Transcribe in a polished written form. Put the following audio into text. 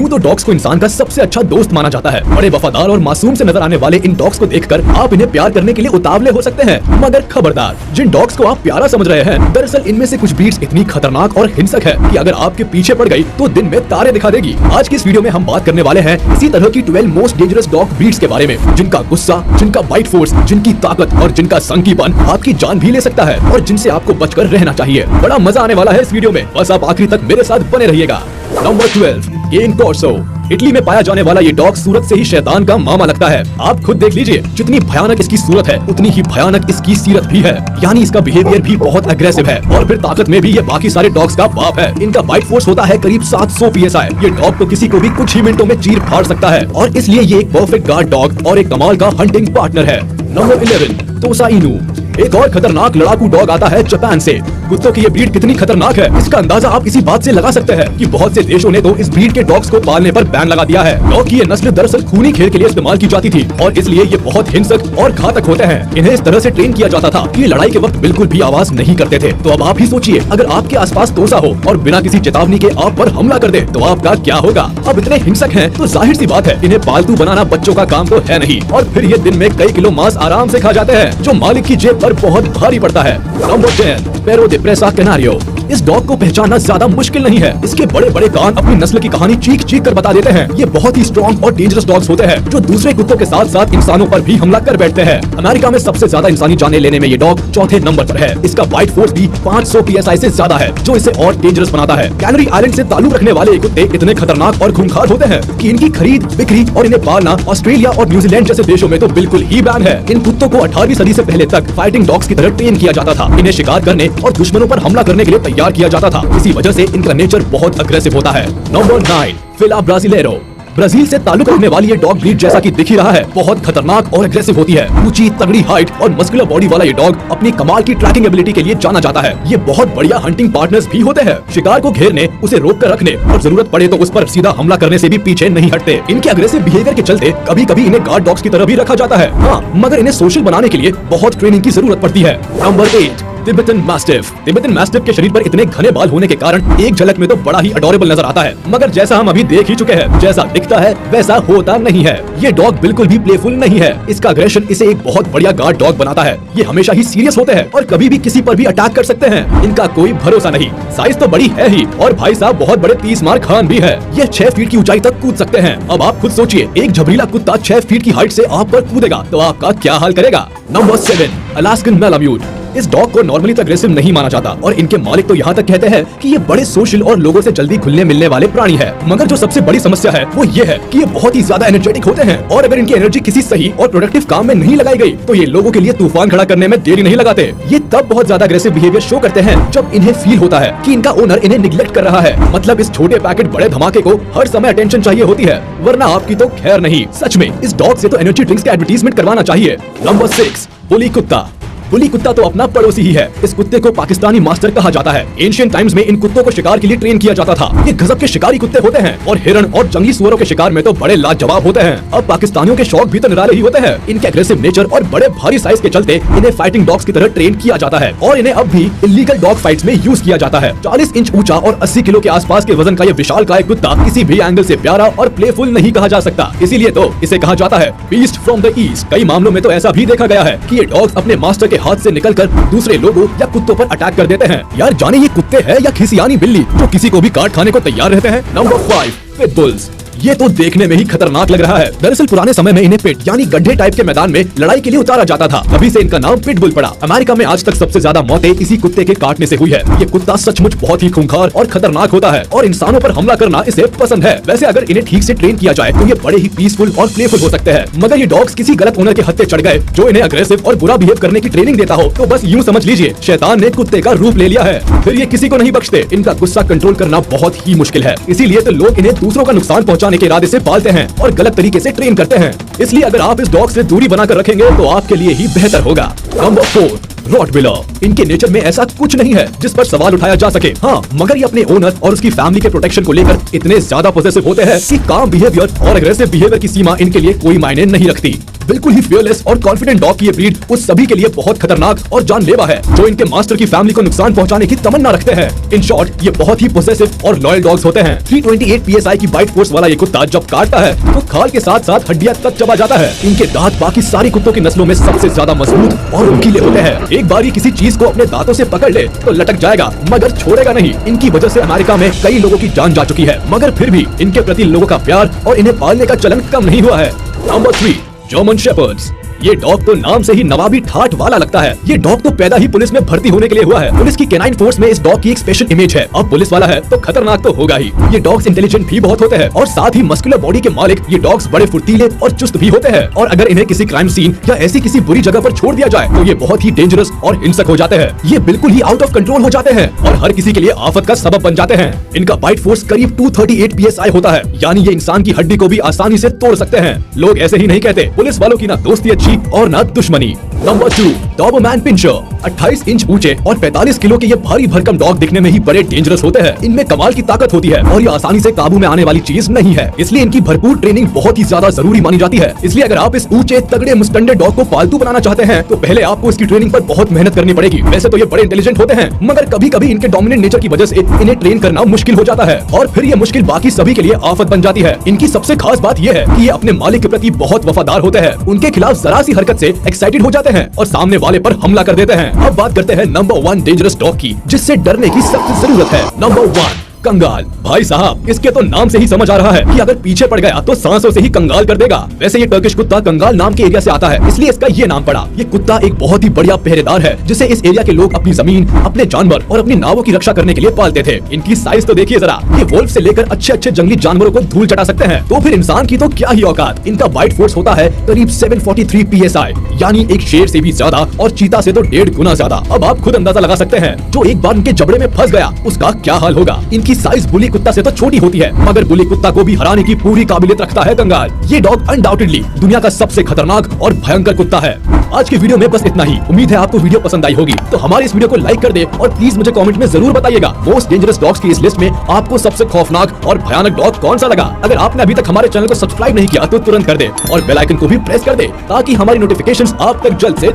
यूँ तो डॉग्स को इंसान का सबसे अच्छा दोस्त माना जाता है। बड़े वफादार और मासूम से नजर आने वाले इन डॉग्स को देखकर आप इन्हें प्यार करने के लिए उतावले हो सकते हैं, मगर खबरदार, जिन डॉग्स को आप प्यारा समझ रहे हैं, दरअसल इनमें से कुछ ब्रीड्स इतनी खतरनाक और हिंसक है कि अगर आपके पीछे पड़ गई तो दिन में तारे दिखा देगी। आज की इस वीडियो में हम बात करने वाले हैं इसी तरह की 12 मोस्ट डेंजरस डॉग ब्रीड्स के बारे में, जिनका गुस्सा, जिनका बाइट फोर्स, जिनकी ताकत और जिनका संकीपन आपकी जान भी ले सकता है और जिनसे आपको बचकर रहना चाहिए। बड़ा मजा आने वाला है इस वीडियो में, बस आप आखिरी तक मेरे साथ बने रहिएगा। नंबर 12, केन कॉर्सो। इटली में पाया जाने वाला ये डॉग सूरत से ही शैतान का मामा लगता है। आप खुद देख लीजिए, जितनी भयानक इसकी सूरत है उतनी ही भयानक इसकी सीरत भी है, यानी इसका बिहेवियर भी बहुत अग्रेसिव है और फिर ताकत में भी ये बाकी सारे डॉग्स का बाप है। इनका बाइट फोर्स होता है करीब 700 PSI। ये डॉग तो किसी को भी कुछ ही मिनटों में चीर फाड़ सकता है और इसलिए ये एक परफेक्ट गार्ड डॉग और एक कमाल का हंटिंग पार्टनर है। नंबर 11, तोसा इनू। एक और खतरनाक लड़ाकू डॉग आता है जापान से। कुत्तों की ये ब्रीड कितनी खतरनाक है, इसका अंदाजा आप इसी बात से लगा सकते हैं कि बहुत से देशों ने तो इस ब्रीड के डॉग्स को पालने पर बैन लगा दिया है। डॉग की ये नस्ल दरअसल खूनी खेल के लिए इस्तेमाल की जाती थी और इसलिए ये बहुत हिंसक और घातक होते हैं। इन्हें इस तरह से ट्रेन किया जाता था कि लड़ाई के वक्त बिल्कुल भी आवाज नहीं करते थे। तो अब आप ही सोचिए, अगर आपके आसपास तोसा हो और बिना किसी चेतावनी के आप पर हमला कर दे तो आपका क्या होगा। अब इतने हिंसक हैं तो जाहिर सी बात है इन्हें पालतू बनाना बच्चों का काम तो है नहीं, और फिर ये दिन में कई किलो मांस आराम से खा जाते हैं, जो मालिक की जेब पर बहुत भारी पड़ता है। नंबर 10, पेरो दे प्रेसा कैनारियो। इस डॉग को पहचानना ज्यादा मुश्किल नहीं है। इसके बड़े बड़े कान अपनी नस्ल की कहानी चीख चीख कर बता देते हैं। ये बहुत ही स्ट्रॉन्ग और डेंजरस डॉग्स होते हैं जो दूसरे कुत्तों के साथ साथ इंसानों पर भी हमला कर बैठते हैं। अमेरिका में सबसे ज्यादा इंसानी जानें लेने में ये डॉग चौथे नंबर पर है। इसका बाइट फोर्स भी 500 PSI से ज्यादा है, जो इसे और डेंजरस बनाता है। कैनरी आइलैंड से ताल्लुक रखने वाले ये कुत्ते इतने खतरनाक और खूंखार होते हैं कि इनकी खरीद, बिक्री और इन्हें पालना ऑस्ट्रेलिया और न्यूजीलैंड जैसे देशों में तो बिल्कुल ही बैन है। इन कुत्तों को 18वीं सदी से पहले तक फाइटिंग डॉग्स की तरह ट्रेन किया जाता था। इन्हें शिकार करने और दुश्मनों पर हमला करने के लिए तैयार किया जाता था। इसी वजह से इनका नेचर बहुत अग्रेसिव होता है। नंबर 9, फिला ब्राजिलेरो। ब्राजील से ताल्लुक रखने वाली ये डॉग ब्रीड जैसा कि दिख ही रहा है बहुत खतरनाक और एग्रेसिव होती है। ऊंची तगड़ी हाइट और मस्कुलर बॉडी वाला ये डॉग अपनी कमाल की ट्रैकिंग एबिलिटी के लिए जाना जाता है। ये बहुत बढ़िया हंटिंग पार्टनर्स भी होते हैं। शिकार को घेरने, उसे रोक कर रखने और जरूरत पड़े तो उस पर सीधा हमला करने से भी पीछे नहीं हटते। इनके अग्रेसिव बिहेवियर के चलते कभी कभी इन्हें गार्ड डॉग्स की तरह भी रखा जाता है। हाँ, मगर इन्हें सोशल बनाने के लिए बहुत ट्रेनिंग की जरूरत पड़ती है। Number 8, Tibetan mastiff. Tibetan mastiff के शरीर पर इतने घने बाल होने के कारण एक झलक में तो बड़ा ही अडोरेबल नजर आता है, मगर जैसा हम अभी देख ही चुके हैं, जैसा दिखता है वैसा होता नहीं है। ये डॉग बिल्कुल भी प्लेफुल नहीं है। इसका अग्रेशन इसे एक बहुत बढ़िया गार्ड डॉग बनाता है। ये हमेशा ही सीरियस होते हैं और कभी भी किसी पर भी अटैक कर सकते हैं। इनका कोई भरोसा नहीं। साइज तो बड़ी है ही और भाई साहब बहुत बड़े 30 मार खान भी है। ये 6 फीट की ऊंचाई तक कूद सकते हैं। अब आप खुद सोचिए, एक झबरीला कुत्ता 6 फीट की हाइट से आप पर कूदेगा तो आपका क्या हाल करेगा। Number 7, Alaskan malamute. इस डॉग को नॉर्मली तो अग्रेसिव नहीं माना जाता और इनके मालिक तो यहाँ तक कहते हैं कि ये बड़े सोशल और लोगों से जल्दी घुलने मिलने वाले प्राणी है। मगर जो सबसे बड़ी समस्या है वो ये है कि ये बहुत ही ज्यादा एनर्जेटिक होते हैं और अगर इनकी एनर्जी किसी सही और प्रोडक्टिव काम में नहीं लगाई गई तो ये लोगों के लिए तूफान खड़ा करने में देरी नहीं लगाते। ये तब बहुत ज्यादा अग्रेसिव बिहेवियर शो करते हैं जब इन्हें फील होता है कि इनका ओनर इन्हें निग्लेक्ट कर रहा है। मतलब इस छोटे पैकेट बड़े धमाके को हर समय अटेंशन चाहिए होती है, वरना आपकी तो खैर नहीं। सच में इस डॉग से तो एनर्जी ड्रिंक्स का एडवर्टीजमेंट करवाना चाहिए। नंबर 6, बुली कुत्ता। बुली कुत्ता तो अपना पड़ोसी ही है। इस कुत्ते को पाकिस्तानी मास्टर कहा जाता है। एशियन टाइम्स में इन कुत्तों को शिकार के लिए ट्रेन किया जाता था। ये गजब के शिकारी कुत्ते होते हैं और हिरण और जंगली सुअरों के शिकार में तो बड़े लाजवाब होते हैं। अब पाकिस्तानियों के शौक भी तो निराले ही होते हैं। इनके अग्रेसिव नेचर और बड़े भारी साइज के चलते इन्हें फाइटिंग डॉग्स की तरह ट्रेन किया जाता है और इन्हें अब भी इलीगल डॉग फाइट्स में यूज किया जाता है। 40 इंच ऊंचा और 80 किलो के आसपास के वजन का ये विशालकाय कुत्ता किसी भी एंगल से प्यारा और प्लेफुल नहीं कहा जा सकता। इसीलिए तो इसे कहा जाता है बीस्ट फ्रॉम द ईस्ट। कई मामलों में तो ऐसा भी देखा गया है कि ये डॉग्स अपने मास्टर के हाथ से निकलकर दूसरे लोगों या कुत्तों पर अटैक कर देते हैं। यार जाने ये कुत्ते हैं या खिसियानी बिल्ली जो किसी को भी काट खाने को तैयार रहते हैं। Number 5, pit bulls. ये तो देखने में ही खतरनाक लग रहा है। दरअसल पुराने समय में इन्हें पिट यानी गड्ढे टाइप के मैदान में लड़ाई के लिए उतारा जाता था, तभी से इनका नाम पिटबुल पड़ा। अमेरिका में आज तक सबसे ज्यादा मौतें इसी कुत्ते के काटने से हुई है। ये कुत्ता सचमुच बहुत ही खूंखार और खतरनाक होता है और इंसानों पर हमला करना इसे पसंद है। वैसे अगर इन्हें ठीक से ट्रेन किया जाए तो ये बड़े ही पीसफुल और प्लेफुल हो सकते हैं, मगर ये डॉग्स किसी गलत ओनर के हत्थे चढ़ गए जो इन्हें अग्रेसिव और बुरा बिहेव करने की ट्रेनिंग देता हो तो बस यूँ समझ लीजिए शैतान ने कुत्ते का रूप ले लिया है। फिर ये किसी को नहीं बख्शते। इनका गुस्सा कंट्रोल करना बहुत ही मुश्किल है, इसीलिए तो लोग इन्हें दूसरों का नुकसान पहुँचाने के इरादे से पालते हैं और गलत तरीके से ट्रेन करते हैं। इसलिए अगर आप इस डॉग से दूरी बनाकर रखेंगे तो आपके लिए ही बेहतर होगा। Number 4, Rottweiler. इनके नेचर में ऐसा कुछ नहीं है जिस पर सवाल उठाया जा सके। हाँ, मगर ये अपने ओनर और उसकी फैमिली के प्रोटेक्शन को लेकर इतने ज्यादा पॉसेसिव होते हैं कि काम बिहेवियर और एग्रेसिव बिहेवियर की सीमा इनके लिए कोई मायने नहीं रखती। बिल्कुल ही फियरलेस और कॉन्फिडेंट डॉग की ये ब्रीड उस सभी के लिए बहुत खतरनाक और जानलेवा है जो इनके मास्टर की फैमिली को नुकसान पहुंचाने की तमन्ना रखते हैं। इन शॉर्ट ये बहुत ही पोसेसिव और लॉयल डॉग्स होते हैं। 328 PSI की बाइट फोर्स वाला ये कुत्ता जब काटता है तो खाल के साथ साथ हड्डियां तक चबा जाता है। इनके दांत बाकी सारी कुत्तों की नस्लों में सबसे ज्यादा मजबूत और नुकीले होते हैं। एक बार ये किसी चीज को अपने दांतों से पकड़ ले तो लटक जाएगा मगर छोड़ेगा नहीं। इनकी वजह से अमेरिका में कई लोगों की जान जा चुकी है, मगर फिर भी इनके प्रति लोगों का प्यार और इन्हें पालने का चलन कम नहीं हुआ है। Number 3, German shepherds. ये डॉग तो नाम से ही नवाबी ठाठ वाला लगता है। ये डॉग तो पैदा ही पुलिस में भर्ती होने के लिए हुआ है। पुलिस की कैनाइन फोर्स में इस डॉग की एक स्पेशल इमेज है। अब पुलिस वाला है तो खतरनाक तो होगा ही। ये डॉग्स इंटेलिजेंट भी बहुत होते हैं और साथ ही मस्कुलर बॉडी के मालिक ये डॉग्स बड़े फुर्तीले और चुस्त भी होते हैं। और अगर इन्हें किसी क्राइम सीन या ऐसी किसी बुरी जगह पर छोड़ दिया जाए तो ये बहुत ही डेंजरस और हिंसक हो जाते हैं। ये बिल्कुल ही आउट ऑफ कंट्रोल हो जाते हैं और हर किसी के लिए आफत का सबब बन जाते हैं। इनका बाइट फोर्स करीब 238 PSI होता है, यानी ये इंसान की हड्डी को भी आसानी से तोड़ सकते हैं। लोग ऐसे ही नहीं कहते, पुलिस वालों की ना दोस्ती अच्छी और ना दुश्मनी। Number 2, Dobermann puncture. 28 इंच ऊंचे और 45 किलो के ये भारी भरकम डॉग दिखने में ही बड़े डेंजरस होते हैं। इनमें कमाल की ताकत होती है और ये आसानी से काबू में आने वाली चीज नहीं है, इसलिए इनकी भरपूर ट्रेनिंग बहुत ही ज्यादा जरूरी मानी जाती है। इसलिए अगर आप इस ऊंचे तगड़े मुस्टंडे डॉग को पालतू बनाना चाहते हैं तो पहले आपको इसकी ट्रेनिंग पर बहुत मेहनत करनी पड़ेगी। वैसे तो ये बड़े इंटेलिजेंट होते हैं, मगर कभी कभी इनके डोमिनेंट नेचर की वजह से इन्हें ट्रेन करना मुश्किल हो जाता है और फिर ये मुश्किल बाकी सभी के लिए आफत बन जाती है। इनकी सबसे खास बात यह है कि ये अपने मालिक के प्रति बहुत वफादार होते हैं। उनके खिलाफ जरा सी हरकत से एक्साइटेड हो जाते हैं और सामने वाले पर हमला कर देते हैं। अब बात करते हैं नंबर 1 डेंजरस डॉग की, जिससे डरने की सख्त जरूरत है। नंबर 1, कंगाल। भाई साहब, इसके तो नाम से ही समझ आ रहा है कि अगर पीछे पड़ गया तो सांसों से ही कंगाल कर देगा। वैसे ये टर्किश कुत्ता कंगाल नाम के एरिया से आता है, इसलिए इसका ये नाम पड़ा। ये कुत्ता एक बहुत ही बढ़िया पहरेदार है जिसे इस एरिया के लोग अपनी जमीन, अपने जानवर और अपनी नावों की रक्षा करने के लिए पालते थे। इनकी साइज तो देखिए जरा, ये वोल्फ से लेकर अच्छे अच्छे जंगली जानवरों को धूल चटा सकते हैं, तो फिर इंसान की तो क्या ही औकात। इनका बाइट फोर्स होता है करीब 743 PSI, यानी एक शेर से भी ज्यादा और चीता से तो 1.5 गुना ज्यादा। अब आप खुद अंदाजा लगा सकते हैं, जो एक बार इनके जबड़े में फंस गया उसका क्या हाल होगा। इनकी साइज बुली कुत्ता से तो छोटी होती है, मगर बुली कुत्ता को भी हराने की पूरी काबिलियत रखता है कंगाल। ये डॉग अनडाउटेडली दुनिया का सबसे खतरनाक और भयंकर कुत्ता है। आज की वीडियो में बस इतना ही। उम्मीद है आपको वीडियो पसंद आई होगी, तो हमारे इस वीडियो को लाइक कर दे और प्लीज मुझे कमेंट में जरूर बताइएगा मोस्ट डेंजरस डॉग्स की इस लिस्ट में आपको सबसे खौफनाक और भयानक डॉग कौन सा लगा। अगर आपने अभी तक हमारे चैनल को सब्सक्राइब नहीं किया तो तुरंत कर दे और बेल आइकन को भी प्रेस कर दे ताकि हमारी नोटिफिकेशंस आप तक जल्द से